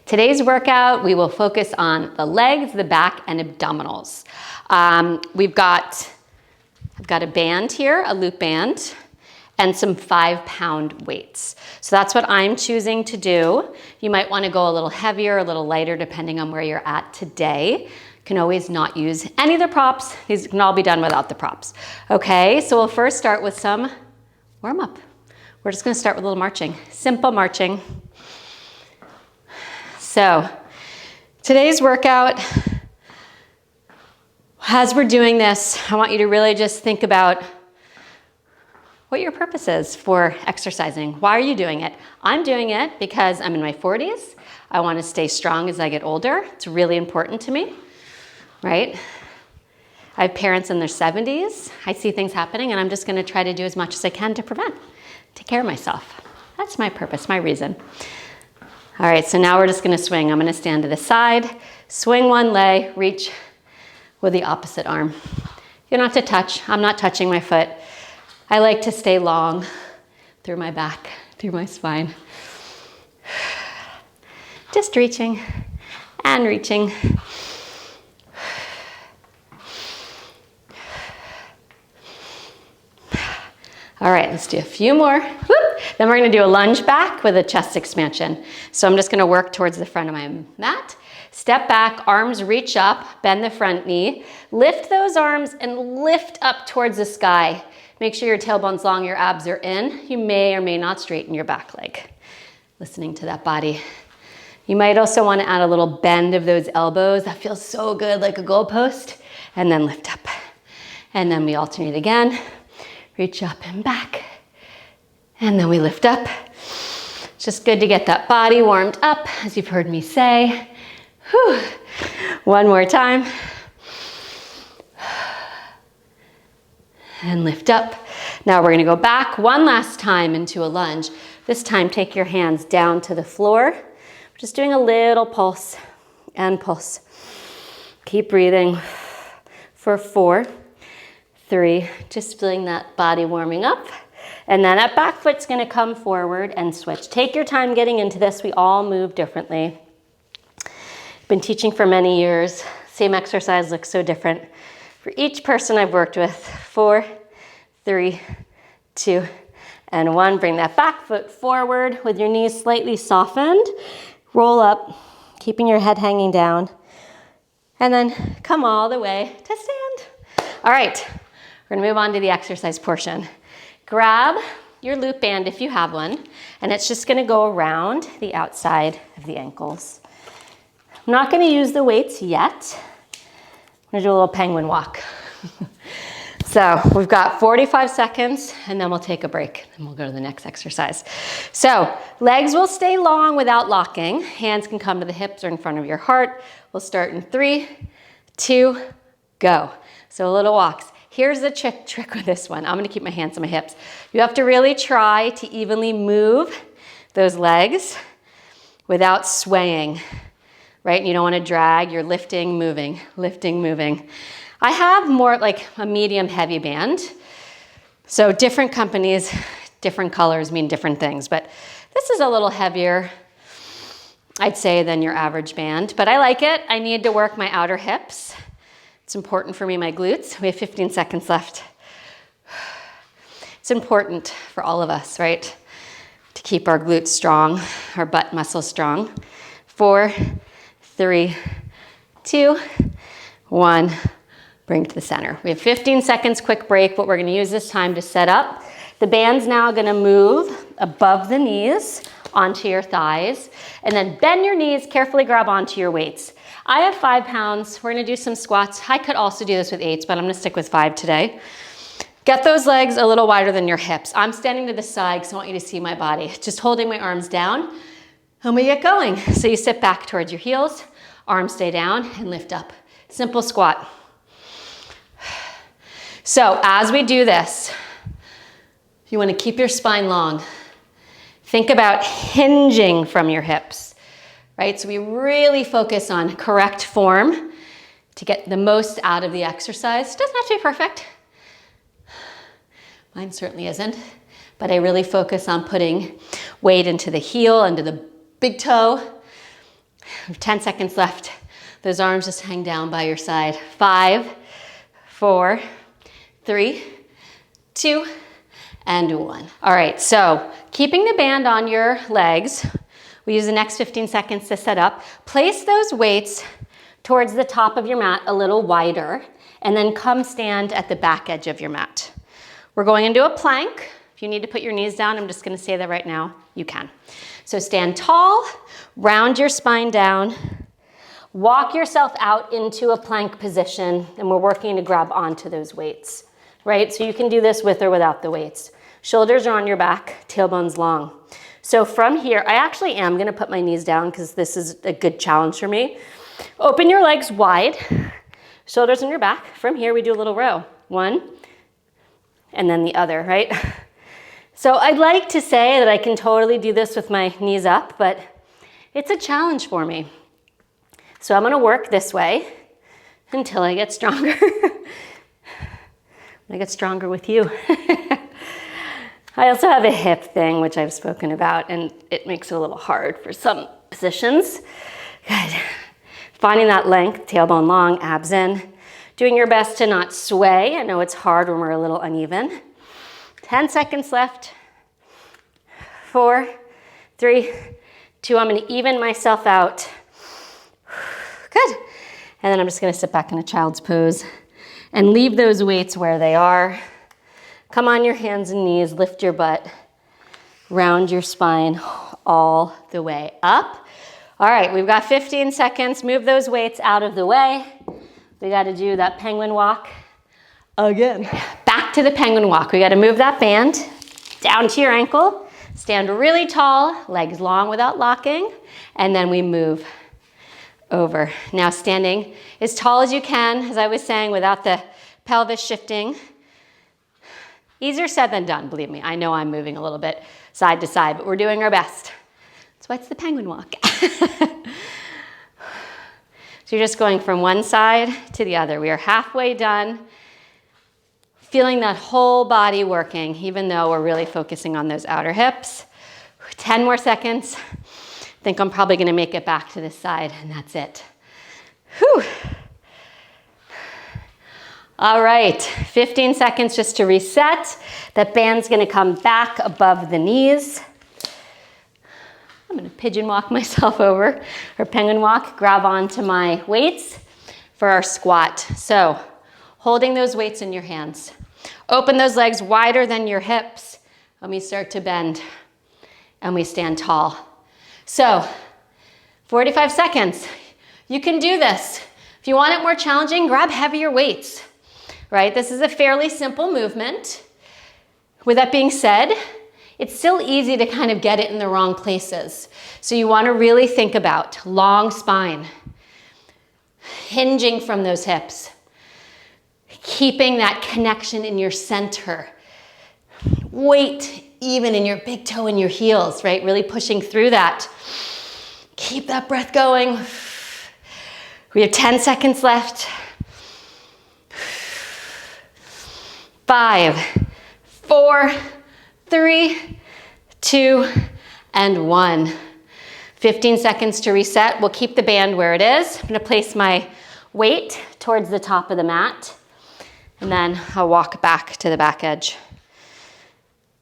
Today's workout, we will focus on the legs, the back, and abdominals. I've got a band here, a loop band, and some 5-pound weights. So that's what I'm choosing to do. You might want to go a little heavier, a little lighter, depending on where you're at today. You can always not use any of the props. These can all be done without the props. Okay, so we'll first start with some warm up. We're just gonna start with a little marching, simple marching. So today's workout, as we're doing this, I want you to really just think about what your purpose is for exercising. Why are you doing it? I'm doing it because I'm in my 40s. I want to stay strong as I get older. It's really important to me, right? I have parents in their 70s. I see things happening and I'm just going to try to do as much as I can to take care of myself. That's my purpose, my reason. All right, so now we're just gonna swing. I'm gonna stand to the side, swing one leg, reach with the opposite arm. You don't have to touch. I'm not touching my foot. I like to stay long through my back, through my spine. Just reaching and reaching. All right, let's do a few more. Whoop. Then we're gonna do a lunge back with a chest expansion. So I'm just gonna work towards the front of my mat. Step back, arms reach up, bend the front knee. Lift those arms and lift up towards the sky. Make sure your tailbone's long, your abs are in. You may or may not straighten your back leg. Listening to that body. You might also wanna add a little bend of those elbows. That feels so good, like a goalpost. And then lift up. And then we alternate again. Reach up and back, and then we lift up. It's just good to get that body warmed up, as you've heard me say. Whew. One more time. And lift up. Now we're gonna go back one last time into a lunge. This time, take your hands down to the floor. We're just doing a little pulse and pulse. Keep breathing for 4, 3, just feeling that body warming up. And then that back foot's gonna come forward and switch. Take your time getting into this. We all move differently. Been teaching for many years. Same exercise looks so different for each person I've worked with. 4, 3, 2, and 1. Bring that back foot forward with your knees slightly softened. Roll up, keeping your head hanging down. And then come all the way to stand. All right. We're gonna move on to the exercise portion. Grab your loop band if you have one, and it's just gonna go around the outside of the ankles. I'm not gonna use the weights yet. I'm gonna do a little penguin walk. So we've got 45 seconds, and then we'll take a break, and we'll go to the next exercise. So legs will stay long without locking. Hands can come to the hips or in front of your heart. We'll start in 3, 2, go. So a little walks. Here's the trick with this one. I'm gonna keep my hands on my hips. You have to really try to evenly move those legs without swaying, right? You don't wanna drag, you're lifting, moving, lifting, moving. I have more like a medium heavy band. So different companies, different colors mean different things, but this is a little heavier, I'd say, than your average band, but I like it. I need to work my outer hips. It's important for me, my glutes. We have 15 seconds left. It's important for all of us, right? To keep our glutes strong, our butt muscles strong. 4, 3, 2, 1. Bring to the center. We have 15 seconds, quick break. What we're gonna use this time to set up. The band's now gonna move above the knees onto your thighs, and then bend your knees, carefully grab onto your weights. I have 5 pounds. We're gonna do some squats. I could also do this with 8s, but I'm gonna stick with 5 today. Get those legs a little wider than your hips. I'm standing to the side because I want you to see my body. Just holding my arms down, and we get going. So you sit back towards your heels, arms stay down, and lift up. Simple squat. So as we do this, you wanna keep your spine long. Think about hinging from your hips, right? So we really focus on correct form to get the most out of the exercise. It doesn't have to be perfect. Mine certainly isn't, but I really focus on putting weight into the heel, into the big toe. 10 seconds left. Those arms just hang down by your side. 5, 4, 3, 2, and 1. All right, so keeping the band on your legs, we use the next 15 seconds to set up. Place those weights towards the top of your mat a little wider, and then come stand at the back edge of your mat. We're going into a plank. If you need to put your knees down, I'm just gonna say that right now, you can. So stand tall, round your spine down, walk yourself out into a plank position, and we're working to grab onto those weights, right? So you can do this with or without the weights. Shoulders are on your back, tailbone's long. So from here, I actually am gonna put my knees down because this is a good challenge for me. Open your legs wide, shoulders on your back. From here, we do a little row. 1, and then the other, right? So I'd like to say that I can totally do this with my knees up, but it's a challenge for me. So I'm gonna work this way until I get stronger. I get stronger with you. I also have a hip thing, which I've spoken about, and it makes it a little hard for some positions. Good. Finding that length, tailbone long, abs in. Doing your best to not sway. I know it's hard when we're a little uneven. 10 seconds left. 4, 3, 2. I'm gonna even myself out. Good. And then I'm just gonna sit back in a child's pose and leave those weights where they are. Come on your hands and knees, lift your butt, round your spine all the way up. All right, we've got 15 seconds. Move those weights out of the way. We got to do that penguin walk again. Back to the penguin walk. We got to move that band down to your ankle. Stand really tall, legs long without locking, and then we move over. Now standing as tall as you can, as I was saying, without the pelvis shifting. Easier said than done, believe me. I know I'm moving a little bit side to side, but we're doing our best. That's why it's the penguin walk. So you're just going from one side to the other. We are halfway done. Feeling that whole body working, even though we're really focusing on those outer hips. 10 more seconds. I think I'm probably gonna make it back to this side, and that's it. Whew. All right, 15 seconds just to reset. That band's gonna come back above the knees. I'm gonna pigeon walk myself over, or penguin walk, grab onto my weights for our squat. So, holding those weights in your hands. Open those legs wider than your hips when we start to bend, and we stand tall. So, 45 seconds. You can do this. If you want it more challenging, grab heavier weights. Right? This is a fairly simple movement. With that being said, it's still easy to kind of get it in the wrong places. So you want to really think about long spine, hinging from those hips, keeping that connection in your center, weight even in your big toe and your heels, right? Really pushing through that. Keep that breath going. We have 10 seconds left. 5, 4, 3, 2, and 1. 15 seconds to reset. We'll keep the band where it is. I'm gonna place my weight towards the top of the mat, and then I'll walk back to the back edge.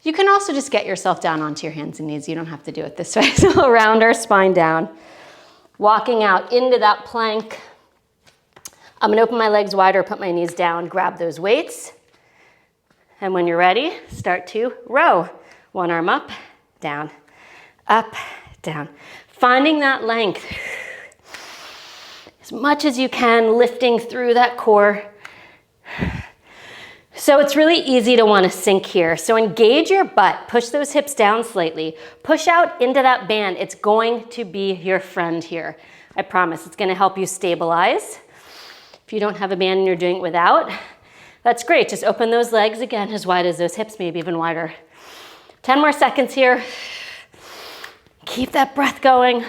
You can also just get yourself down onto your hands and knees. You don't have to do it this way. So round our spine down. Walking out into that plank. I'm gonna open my legs wider, put my knees down, grab those weights. And when you're ready, start to row. One arm up, down, up, down. Finding that length as much as you can, lifting through that core. So it's really easy to want to sink here. So engage your butt, push those hips down slightly, push out into that band. It's going to be your friend here. I promise, it's going to help you stabilize. If you don't have a band and you're doing it without, that's great. Just open those legs again as wide as those hips, maybe even wider. 10 more seconds here. Keep that breath going.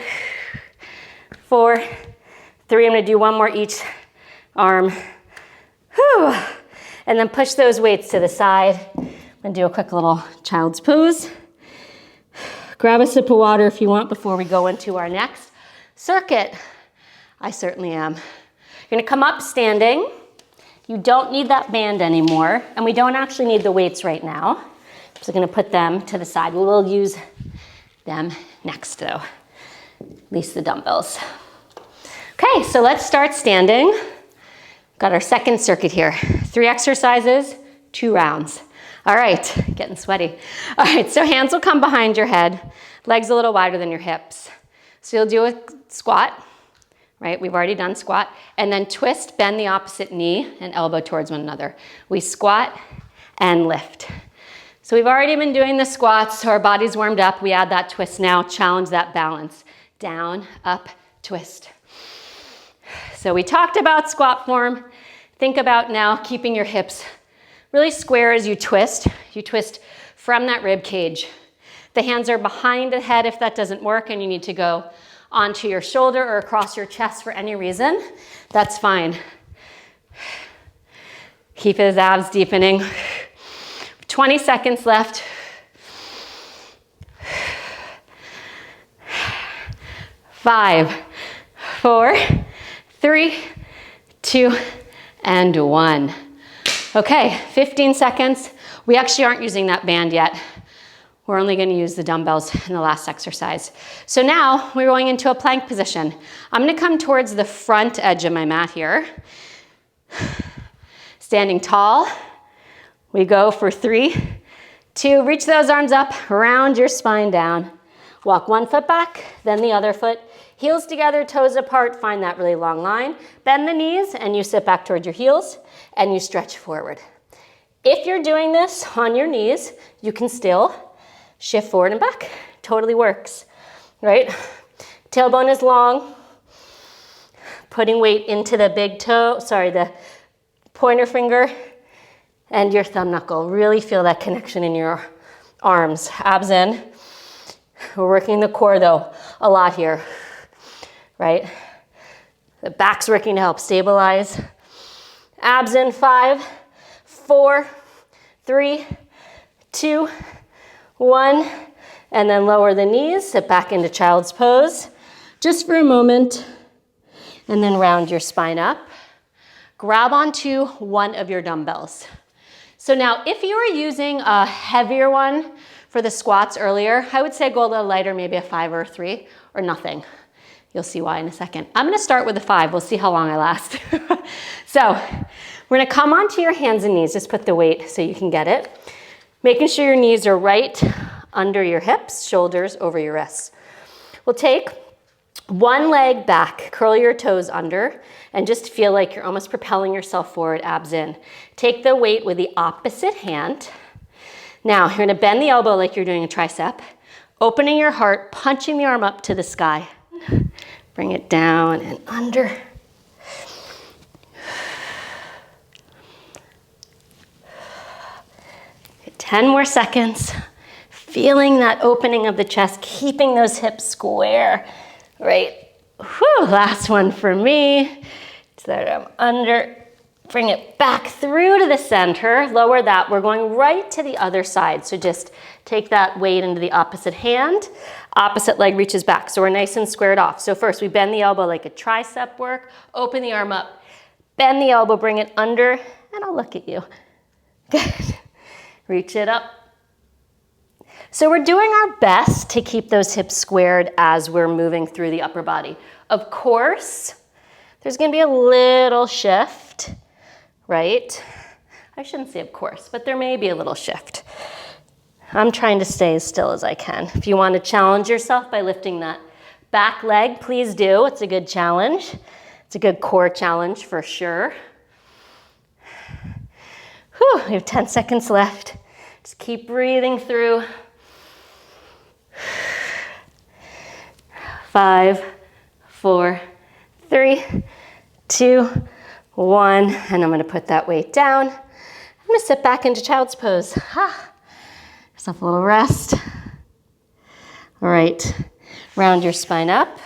4, 3, I'm gonna do one more each arm. Whew. And then push those weights to the side. I'm gonna do a quick little child's pose. Grab a sip of water if you want before we go into our next circuit. I certainly am. You're gonna come up standing. You don't need that band anymore, and we don't actually need the weights right now. So I'm gonna put them to the side. We will use them next though, at least the dumbbells. Okay, so let's start standing. Got our second circuit here. 3 exercises, 2 rounds. All right, getting sweaty. All right, so hands will come behind your head, legs a little wider than your hips. So you'll do a squat, right? We've already done squat. And then twist, bend the opposite knee and elbow towards one another. We squat and lift. So we've already been doing the squats, so our body's warmed up. We add that twist now, challenge that balance. Down, up, twist. So we talked about squat form. Think about now keeping your hips really square as you twist. You twist from that rib cage. The hands are behind the head if that doesn't work and you need to go onto your shoulder or across your chest for any reason, that's fine. Keep his abs deepening. 20 seconds left. 5, 4, 3, 2, and 1. Okay, 15 seconds. We actually aren't using that band yet. We're only gonna use the dumbbells in the last exercise. So now we're going into a plank position. I'm gonna come towards the front edge of my mat here. Standing tall. We go for 3, 2, reach those arms up, round your spine down. Walk one foot back, then the other foot. Heels together, toes apart, find that really long line. Bend the knees and you sit back towards your heels and you stretch forward. If you're doing this on your knees, you can still shift forward and back. Totally works, right? Tailbone is long. Putting weight into the big toe, the pointer finger and your thumb knuckle. Really feel that connection in your arms. Abs in. We're working the core though a lot here, right? The back's working to help stabilize. Abs in 5, 4, 3, 2, 1, and then lower the knees, sit back into child's pose just for a moment, and then round your spine up. Grab onto one of your dumbbells. So now if you were using a heavier one for the squats earlier, I would say go a little lighter, maybe a 5 or a 3 or nothing. You'll see why in a second. I'm gonna start with a 5. We'll see how long I last. So we're gonna come onto your hands and knees. Just put the weight so you can get it. Making sure your knees are right under your hips, shoulders over your wrists. We'll take one leg back, curl your toes under, and just feel like you're almost propelling yourself forward, abs in. Take the weight with the opposite hand. Now, you're gonna bend the elbow like you're doing a tricep, opening your heart, punching the arm up to the sky. Bring it down and under. 10 more seconds. Feeling that opening of the chest, keeping those hips square, right? Whew, last one for me. So that I'm under. Bring it back through to the center. Lower that. We're going right to the other side. So just take that weight into the opposite hand. Opposite leg reaches back. So we're nice and squared off. So first we bend the elbow like a tricep work. Open the arm up. Bend the elbow, bring it under, and I'll look at you. Good. Reach it up. So we're doing our best to keep those hips squared as we're moving through the upper body. Of course, there's gonna be a little shift, right? I shouldn't say of course, but there may be a little shift. I'm trying to stay as still as I can. If you want to challenge yourself by lifting that back leg, please do. It's a good challenge. It's a good core challenge for sure. Whew, we have 10 seconds left. Just keep breathing through. 5, 4, 3, 2, 1. And I'm going to put that weight down. I'm going to sit back into child's pose. Yourself a little rest. All right, round your spine up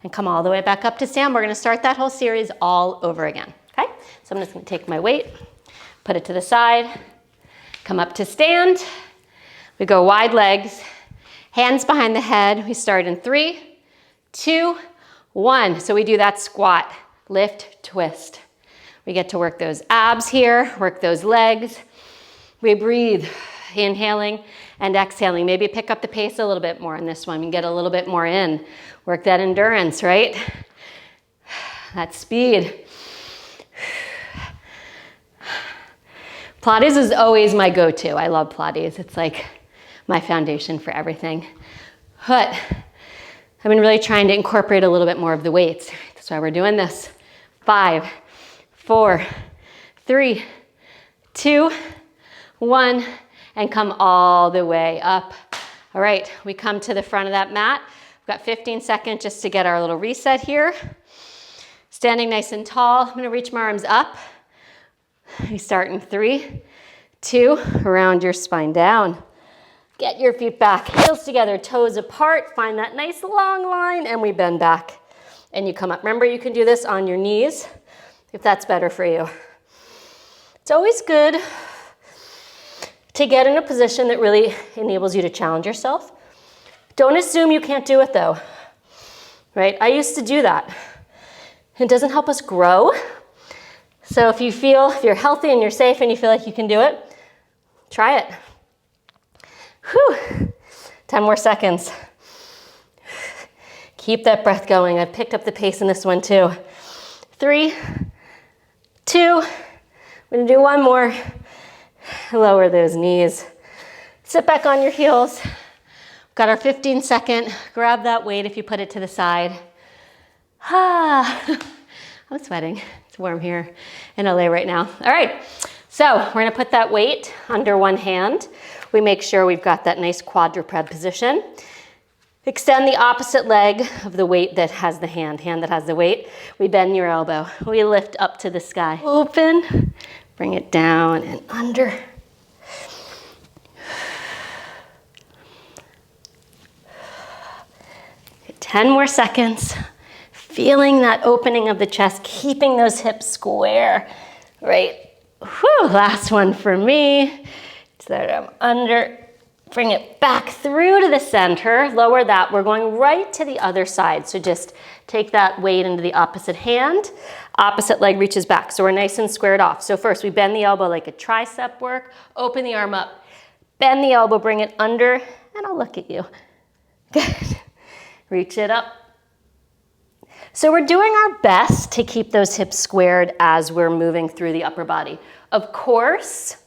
and come all the way back up to stand. We're going to start that whole series all over again. Okay, so I'm just going to take my weight, put it to the side, come up to stand. We go wide legs, hands behind the head. We start in 3, 2, 1. So we do that squat, lift, twist. We get to work those abs here, work those legs. We breathe, inhaling and exhaling. Maybe pick up the pace a little bit more in this one and get a little bit more in. Work that endurance, right? That speed. Pilates is always my go-to. I love Pilates. It's like my foundation for everything. But I've been really trying to incorporate a little bit more of the weights. That's why we're doing this. 5, 4, 3, 2, 1, and come all the way up. All right, we come to the front of that mat. We've got 15 seconds just to get our little reset here. Standing nice and tall. I'm gonna reach my arms up. We start in 3, 2, round your spine down. Get your feet back, heels together, toes apart. Find that nice long line, and we bend back. And you come up. Remember, you can do this on your knees if that's better for you. It's always good to get in a position that really enables you to challenge yourself. Don't assume you can't do it though, right? I used to do that. It doesn't help us grow. So if you're healthy and you're safe and you feel like you can do it, try it. Whew, 10 more seconds. Keep that breath going. I've picked up the pace in this one too. 3, 2, we're gonna do one more. Lower those knees. Sit back on your heels. We've got our 15-second. Grab that weight if you put it to the side. I'm sweating. It's warm here in LA right now. All right, so we're gonna put that weight under one hand. We make sure we've got that nice quadruped position. Extend the opposite leg of the weight that has the hand that has the weight. We bend your elbow. We lift up to the sky. Open, bring it down and under. Okay, 10 more seconds. Feeling that opening of the chest, keeping those hips square, right? Whew, last one for me. So that I'm under. Bring it back through to the center. Lower that. We're going right to the other side. So just take that weight into the opposite hand. Opposite leg reaches back. So we're nice and squared off. So first we bend the elbow like a tricep work. Open the arm up. Bend the elbow, bring it under, and I'll look at you. Good. Reach it up. So we're doing our best to keep those hips squared as we're moving through the upper body. Of course,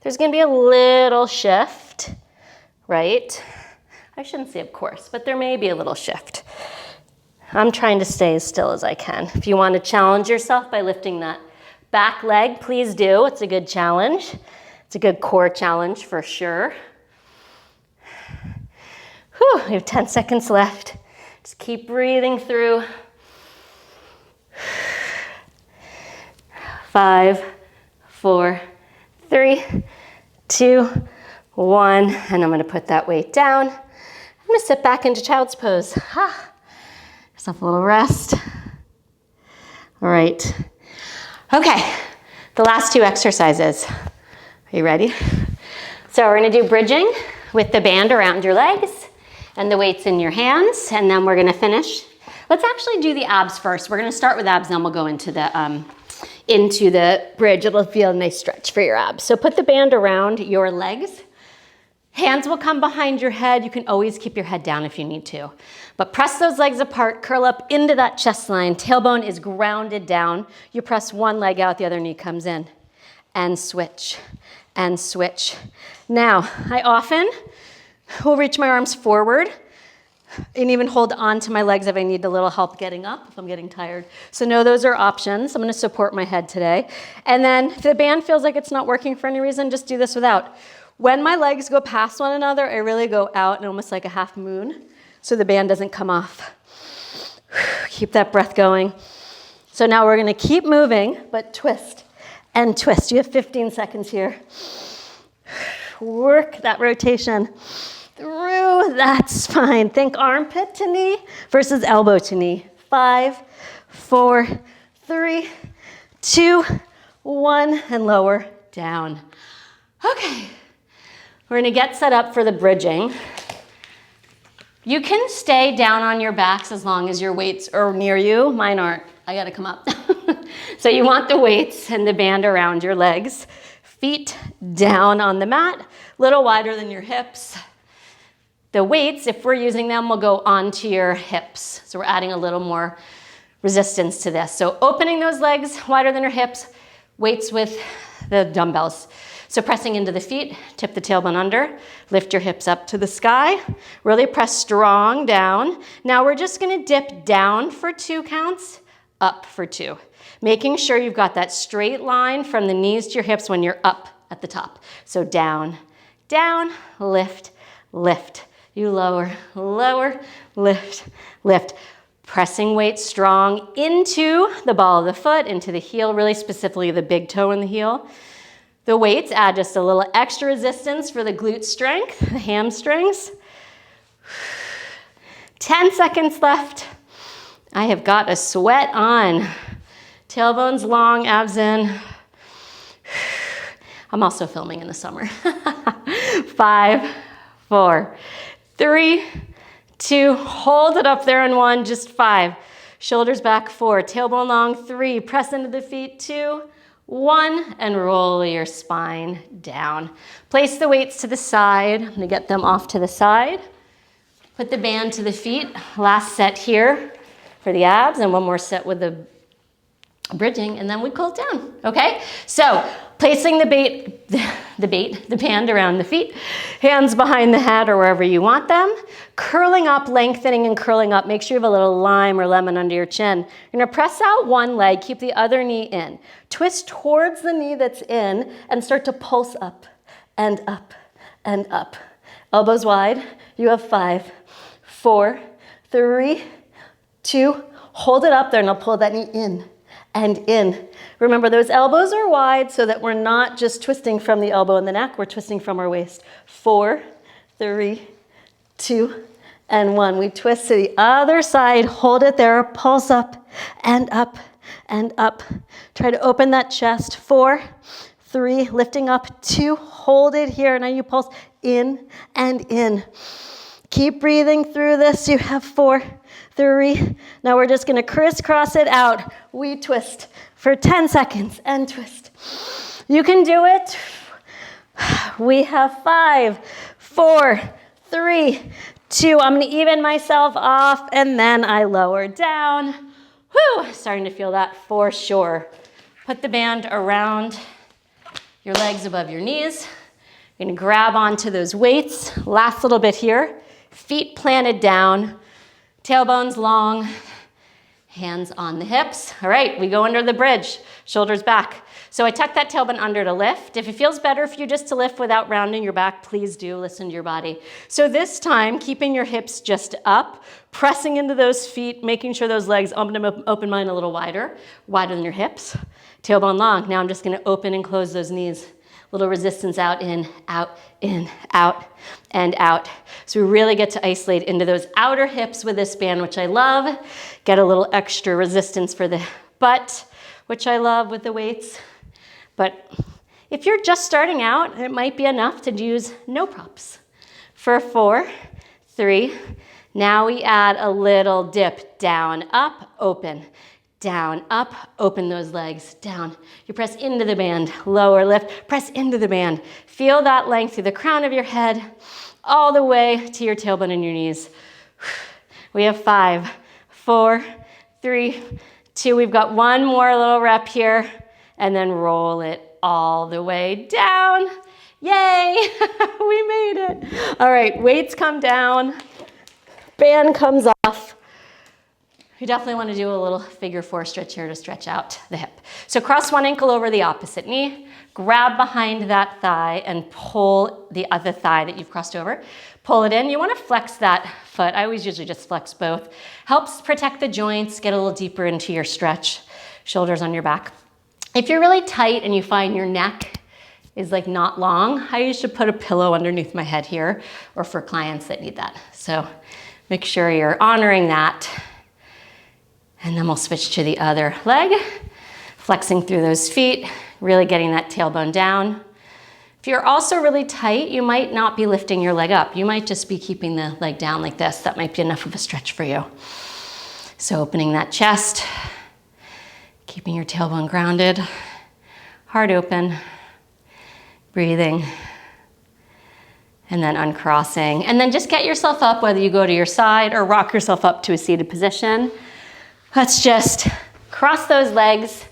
there's gonna be a little shift, right? I shouldn't say of course, but there may be a little shift. I'm trying to stay as still as I can. If you want to challenge yourself by lifting that back leg, please do. It's a good challenge. It's a good core challenge for sure. Whew, we have 10 seconds left. Just keep breathing through. 5, 4, 3, 2, 1, and I'm gonna put that weight down. I'm gonna sit back into child's pose. Yourself a little rest. All right. Okay, the last 2 exercises. Are you ready? So we're gonna do bridging with the band around your legs and the weights in your hands, and then we're gonna finish. Let's actually do the abs first. We're gonna start with abs, and then we'll go into the bridge. It'll feel a nice stretch for your abs. So put the band around your legs. Hands will come behind your head. You can always keep your head down if you need to. But press those legs apart, curl up into that chest line. Tailbone is grounded down. You press one leg out, the other knee comes in. And switch, and switch. Now, I often will reach my arms forward and even hold on to my legs if I need a little help getting up, if I'm getting tired. So no, those are options. I'm gonna support my head today. And then if the band feels like it's not working for any reason, just do this without. When my legs go past one another, I really go out and almost like a half moon, so the band doesn't come off. Keep that breath going. So now we're gonna keep moving, but twist and twist. You have 15 seconds here. Work that rotation through that spine. Think armpit to knee versus elbow to knee. 5, 4, 3, 2, 1, and lower down. Okay, we're gonna get set up for the bridging. You can stay down on your backs as long as your weights are near you. Mine aren't. I gotta come up. So you want the weights and the band around your legs. Feet down on the mat, a little wider than your hips. The weights, if we're using them, will go onto your hips. So we're adding a little more resistance to this. So opening those legs wider than your hips, weights with the dumbbells. So pressing into the feet, tip the tailbone under, lift your hips up to the sky, really press strong down. Now we're just gonna dip down for 2 counts, up for 2. Making sure you've got that straight line from the knees to your hips when you're up at the top. So down, down, lift, lift. You lower, lower, lift, lift. Pressing weight strong into the ball of the foot, into the heel, really specifically the big toe in the heel. The weights add just a little extra resistance for the glute strength, the hamstrings. 10 seconds left. I have got a sweat on. Tailbones long, abs in. I'm also filming in the summer. 5, 4, 3, 2, hold it up there in 1, just 5. Shoulders back, 4, tailbone long, 3, press into the feet, 2, 1, and roll your spine down. Place the weights to the side. I'm gonna get them off to the side. Put the band to the feet. Last set here for the abs, and one more set with the bridging, and then we cool it down, okay? So placing the band around the feet, hands behind the head or wherever you want them, curling up, lengthening and curling up. Make sure you have a little lime or lemon under your chin. You're gonna press out one leg, keep the other knee in. Twist towards the knee that's in and start to pulse up and up and up. Elbows wide. You have 5, 4, 3, 2, hold it up there and I'll pull that knee in and in. Remember, those elbows are wide so that we're not just twisting from the elbow and the neck, we're twisting from our waist. 4, 3, 2, and 1. We twist to the other side, hold it there, pulse up and up and up. Try to open that chest. 4, 3, lifting up, 2, hold it here. Now you pulse in and in. Keep breathing through this. You have 4, 3. Now we're just gonna crisscross it out. We twist for 10 seconds and twist. You can do it. We have 5, 4, 3, 2. I'm gonna even myself off and then I lower down. Whew, starting to feel that for sure. Put the band around your legs above your knees. You're gonna grab onto those weights. Last little bit here. Feet planted down, tailbones long, hands on the hips. All right, we go under the bridge, shoulders back. So I tuck that tailbone under to lift. If it feels better for you just to lift without rounding your back, please do listen to your body. So this time, keeping your hips just up, pressing into those feet, making sure those legs open mine a little wider than your hips. Tailbone long. Now I'm just gonna open and close those knees. Little resistance out, in, out, and out. So we really get to isolate into those outer hips with this band, which I love. Get a little extra resistance for the butt, which I love with the weights. But if you're just starting out, it might be enough to use no props. For 4, 3, now we add a little dip, down, up, open. Down, up, open those legs, down. You press into the band, lower, lift, press into the band. Feel that length through the crown of your head, all the way to your tailbone and your knees. We have 5, 4, 3, 2. We've got one more little rep here, and then roll it all the way down. Yay, we made it. All right, weights come down, band comes off. You definitely want to do a little figure 4 stretch here to stretch out the hip. So cross one ankle over the opposite knee, grab behind that thigh and pull the other thigh that you've crossed over. Pull it in. You want to flex that foot. I always usually just flex both. Helps protect the joints, get a little deeper into your stretch. Shoulders on your back. If you're really tight and you find your neck is like not long, I usually put a pillow underneath my head here, or for clients that need that. So make sure you're honoring that. And then we'll switch to the other leg, flexing through those feet, really getting that tailbone down. If you're also really tight, you might not be lifting your leg up. You might just be keeping the leg down like this. That might be enough of a stretch for you. So opening that chest, keeping your tailbone grounded, heart open, breathing, and then uncrossing. And then just get yourself up, whether you go to your side or rock yourself up to a seated position. Let's just cross those legs,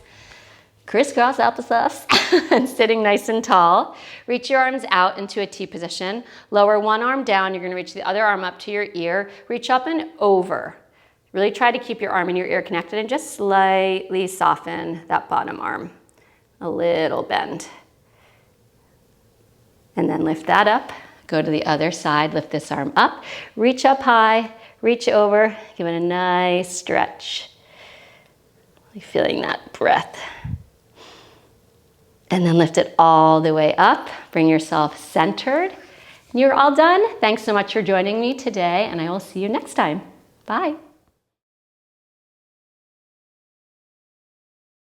crisscross applesauce, and sitting nice and tall. Reach your arms out into a T position. Lower one arm down. You're going to reach the other arm up to your ear. Reach up and over. Really try to keep your arm and your ear connected and just slightly soften that bottom arm. A little bend. And then lift that up. Go to the other side. Lift this arm up. Reach up high. Reach over. Give it a nice stretch. Really feeling that breath. And then lift it all the way up. Bring yourself centered. You're all done. Thanks so much for joining me today, and I will see you next time. Bye.